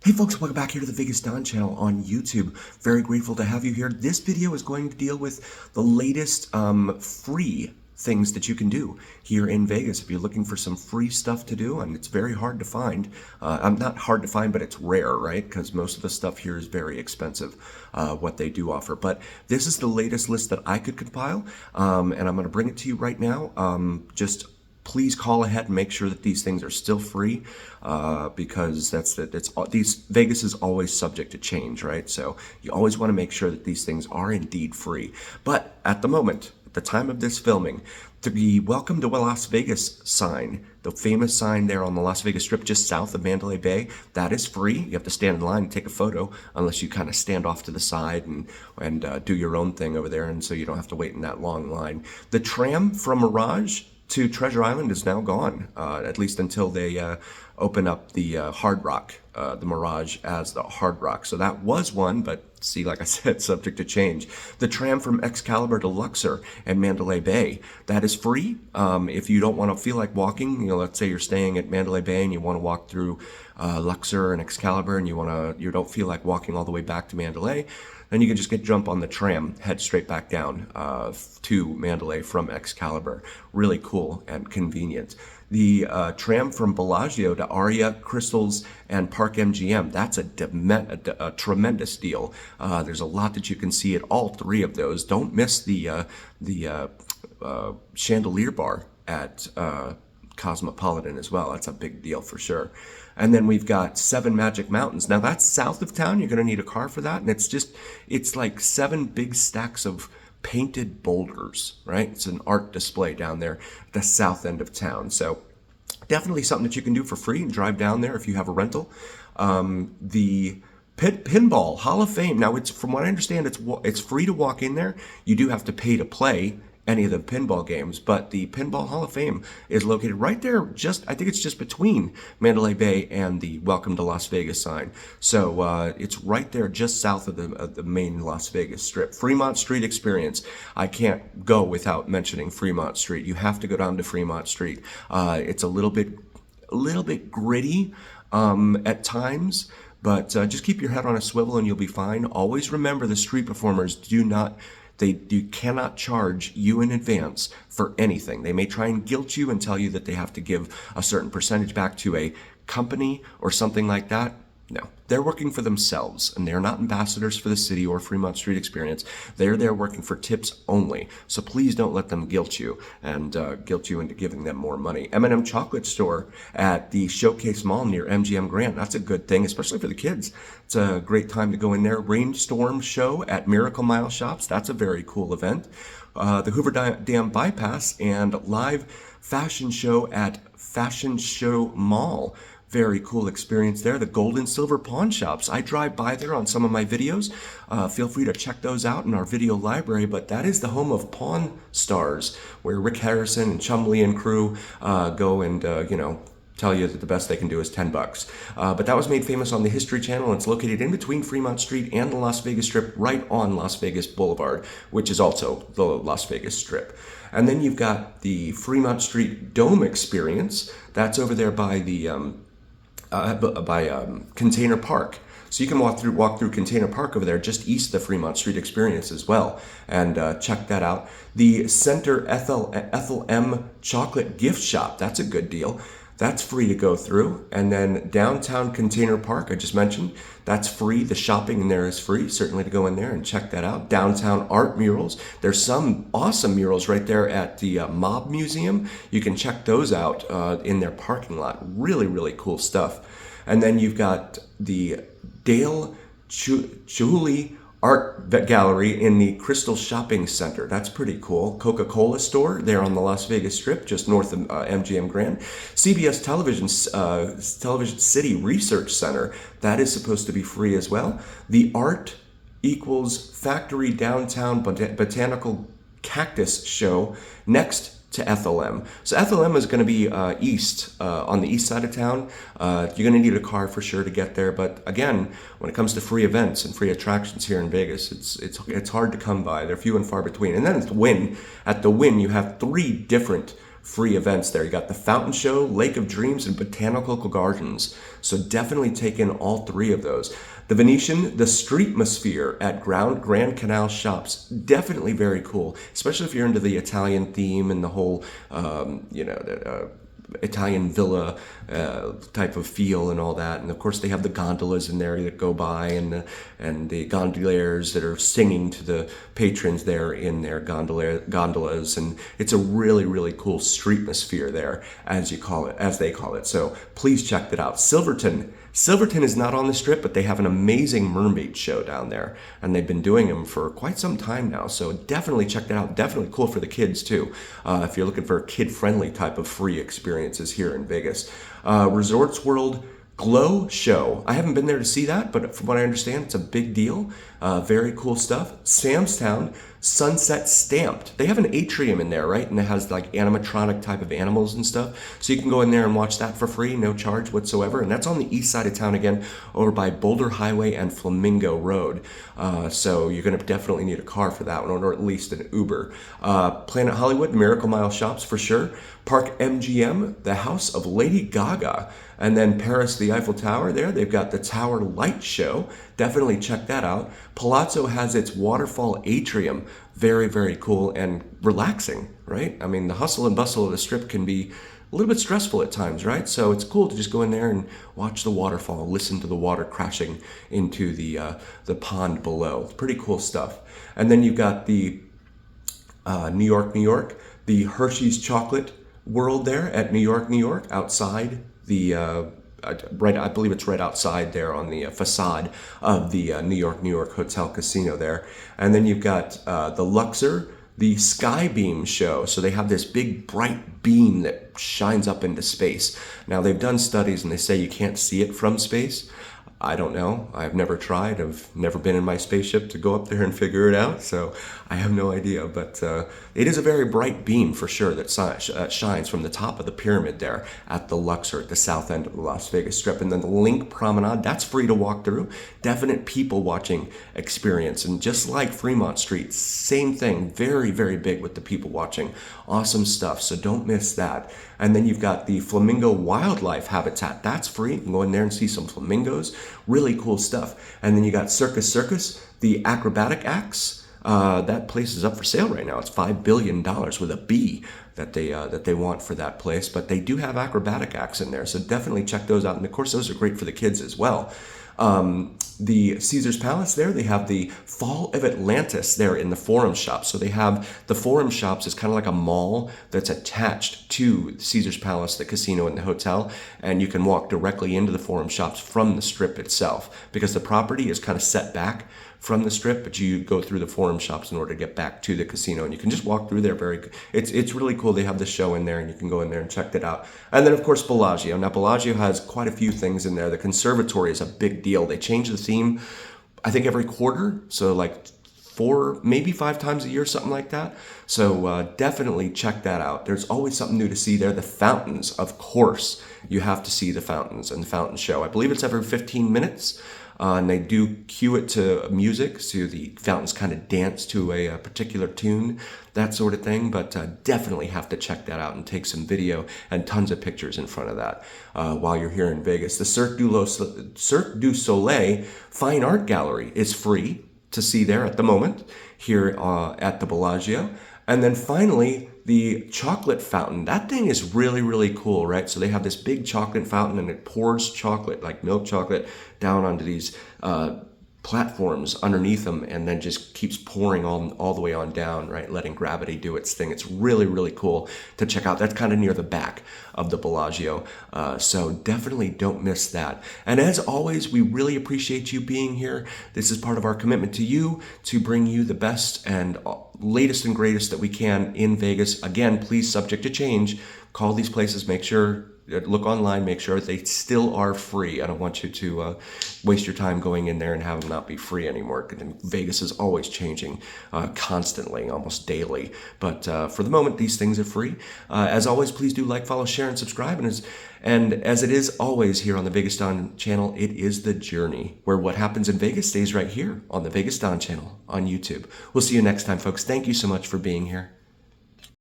Hey folks, welcome back here to the Vegas Don channel on YouTube. Very grateful to have you here. This video is going to deal with the latest free things that you can do here in Vegas. If you're looking for some free stuff to do, and it's very hard to find. Not hard to find, but it's rare, right? Because most of the stuff here is very expensive, what they do offer. But this is the latest list that I could compile, and I'm going to bring it to you right now. Just please call ahead and make sure that these things are still free, because these Vegas is always subject to change, right? So you always want to make sure that these things are indeed free. But at the moment, at the time of this filming, to be welcome to Las Vegas sign, the famous sign there on the Las Vegas Strip just south of Mandalay Bay, that is free. You have to stand in line and take a photo, unless you kind of stand off to the side and do your own thing over there, and so you don't have to wait in that long line. The tram from Mirage to Treasure Island is now gone, at least until they open up the Hard Rock, the Mirage as the Hard Rock. So that was one, but see, like I said, subject to change. The tram from Excalibur to Luxor and Mandalay Bay, that is free. If you don't want to feel like walking, let's say you're staying at Mandalay Bay and you want to walk through Luxor and Excalibur, and you don't feel like walking all the way back to Mandalay, then you can just jump on the tram, head straight back down to Mandalay from Excalibur. Really cool and convenient. The tram from Bellagio to Aria, Crystals, and Park MGM, that's a tremendous deal. There's a lot that you can see at all three of those. Don't miss the chandelier bar at Cosmopolitan as well. That's a big deal for sure. And then we've got Seven Magic Mountains. Now that's south of town. You're going to need a car for that. And it's like 7 big stacks of painted boulders, right? It's an art display down there at the south end of town. So definitely something that you can do for free and drive down there if you have a rental. The Pinball Hall of Fame. Now, from what I understand, it's free to walk in there. You do have to pay to play any of the pinball games, but the Pinball Hall of Fame is located right there, I think it's just between Mandalay Bay and the Welcome to Las Vegas sign. So it's right there just south of the main Las Vegas Strip. Fremont Street experience. I can't go without mentioning Fremont Street. You have to go down to Fremont Street. It's a little bit gritty at times, but just keep your head on a swivel and you'll be fine. Always remember, the street performers you cannot charge you in advance for anything. They may try and guilt you and tell you that they have to give a certain percentage back to a company or something like that. No, they're working for themselves, and they're not ambassadors for the city or Fremont Street experience. They're there working for tips only. So please don't let them guilt you into giving them more money. M&M Chocolate Store at the Showcase Mall near MGM Grand. That's a good thing, especially for the kids. It's a great time to go in there. Rainstorm Show at Miracle Mile Shops. That's a very cool event. The Hoover Dam Bypass and live fashion show at Fashion Show Mall. Very cool experience there. The Gold and Silver Pawn Shops. I drive by there on some of my videos. Feel free to check those out in our video library, but that is the home of Pawn Stars, where Rick Harrison and Chumley and crew go and, tell you that the best they can do is $10. But that was made famous on the History Channel, and it's located in between Fremont Street and the Las Vegas Strip, right on Las Vegas Boulevard, which is also the Las Vegas Strip. And then you've got the Fremont Street Dome experience. That's over there by the Container Park. So you can walk through Container Park over there, just east of the Fremont Street experience as well, and check that out. The Center Ethel M Chocolate Gift Shop, that's a good deal. That's free to go through. And then downtown Container Park, I just mentioned, that's free. The shopping in there is free, certainly to go in there and check that out. Downtown art murals. There's some awesome murals right there at the Mob Museum. You can check those out in their parking lot. Really, really cool stuff. And then you've got the Dale Chihuly Art Gallery in the Crystal Shopping Center. That's pretty cool. Coca-Cola store there on the Las Vegas Strip, just north of MGM Grand. CBS Television City Research Center, that is supposed to be free as well. The Art Equals Factory Downtown Botanical Cactus Show next to Ethel M. So Ethel M is going to be east, on the east side of town. You're going to need a car for sure to get there. But again, when it comes to free events and free attractions here in Vegas, it's hard to come by. They're few and far between. And then at the Wynn, you have 3 different free events there. You got the Fountain Show, Lake of Dreams, and Botanical Gardens. So definitely take in all three of those. The Venetian, the Streetmosphere at Grand Canal Shops. Definitely very cool, especially if you're into the Italian theme and the whole, Italian villa type of feel and all that. And of course they have the gondolas in there that go by, and the gondoliers that are singing to the patrons there in their gondolas. And it's a really, really cool streetmosphere there, as they call it. So please check that out. Silverton is not on the Strip, but they have an amazing mermaid show down there, and they've been doing them for quite some time now. So definitely check that out. Definitely cool for the kids too, if you're looking for kid-friendly type of free experiences here in Vegas. Resorts World Glow Show. I haven't been there to see that, but from what I understand, it's a big deal. Very cool stuff. Sam's Town Sunset Stamped. They have an atrium in there, right? And it has like animatronic type of animals and stuff. So you can go in there and watch that for free, no charge whatsoever. And that's on the east side of town again, over by Boulder Highway and Flamingo Road. So you're going to definitely need a car for that one, or at least an Uber. Planet Hollywood, Miracle Mile Shops for sure. Park MGM, the House of Lady Gaga. And then Paris, the Eiffel Tower there. They've got the Tower Light Show. Definitely check that out. Palazzo has its waterfall atrium. Very, very cool and relaxing, right? I mean, the hustle and bustle of the Strip can be a little bit stressful at times, right? So it's cool to just go in there and watch the waterfall, listen to the water crashing into the pond below. Pretty cool stuff. And then you've got the New York, the Hershey's Chocolate World there at New York, outside the I believe it's right outside there on the facade of the New York Hotel Casino there. And then you've got the Luxor, the Skybeam show. So they have this big bright beam that shines up into space. Now they've done studies and they say you can't see it from space. I don't know. I've never tried. I've never been in my spaceship to go up there and figure it out, so I have no idea. But it is a very bright beam for sure that shines from the top of the pyramid there at the Luxor at the south end of the Las Vegas Strip. And then the Link Promenade, that's free to walk through. Definite people watching experience. And just like Fremont Street, same thing. Very, very big with the people watching. Awesome stuff, so don't miss that. And then you've got the Flamingo Wildlife Habitat. That's free. You can go in there and see some flamingos. Really cool stuff. And then you got Circus, the acrobatic acts. That place is up for sale right now. It's $5 billion with a B that they want for that place. But they do have acrobatic acts in there, so definitely check those out. And of course, those are great for the kids as well. The Caesar's Palace there, they have the Fall of Atlantis there in the Forum Shops. So they have the Forum Shops is kind of like a mall that's attached to Caesar's Palace, the casino, and the hotel. And you can walk directly into the Forum Shops from the Strip itself because the property is kind of set back from the Strip, but you go through the Forum Shops in order to get back to the casino, and you can just walk through there. It's really cool. They have the show in there, and you can go in there and check that out. And then, of course, Bellagio. Now, Bellagio has quite a few things in there. The conservatory is a big deal. They change the theme, I think, every quarter, so like 4, maybe 5 times a year, something like that. So definitely check that out. There's always something new to see there. The fountains, of course, you have to see the fountains and the fountain show. I believe it's every 15 minutes. And they do cue it to music, so the fountains kind of dance to a particular tune, that sort of thing. But definitely have to check that out and take some video and tons of pictures in front of that while you're here in Vegas. The Cirque du Soleil Fine Art Gallery is free to see there at the moment here at the Bellagio. And then finally, the chocolate fountain. That thing is really, really cool, right? So they have this big chocolate fountain and it pours chocolate, like milk chocolate, down onto these platforms underneath them and then just keeps pouring all the way on down, right? Letting gravity do its thing. It's really, really cool to check out. That's kind of near the back of the Bellagio. So definitely don't miss that. And as always, we really appreciate you being here. This is part of our commitment to you to bring you the best and latest and greatest that we can in Vegas. Again, please, subject to change, call these places, make sure, look online, make sure they still are free. I don't want you to waste your time going in there and have them not be free anymore. Vegas is always changing constantly, almost daily. But for the moment, these things are free. As always, please do like, follow, share, and subscribe. And as it is always here on the Vegas Don channel, it is the journey where what happens in Vegas stays right here on the Vegas Don channel on YouTube. We'll see you next time, folks. Thank you so much for being here.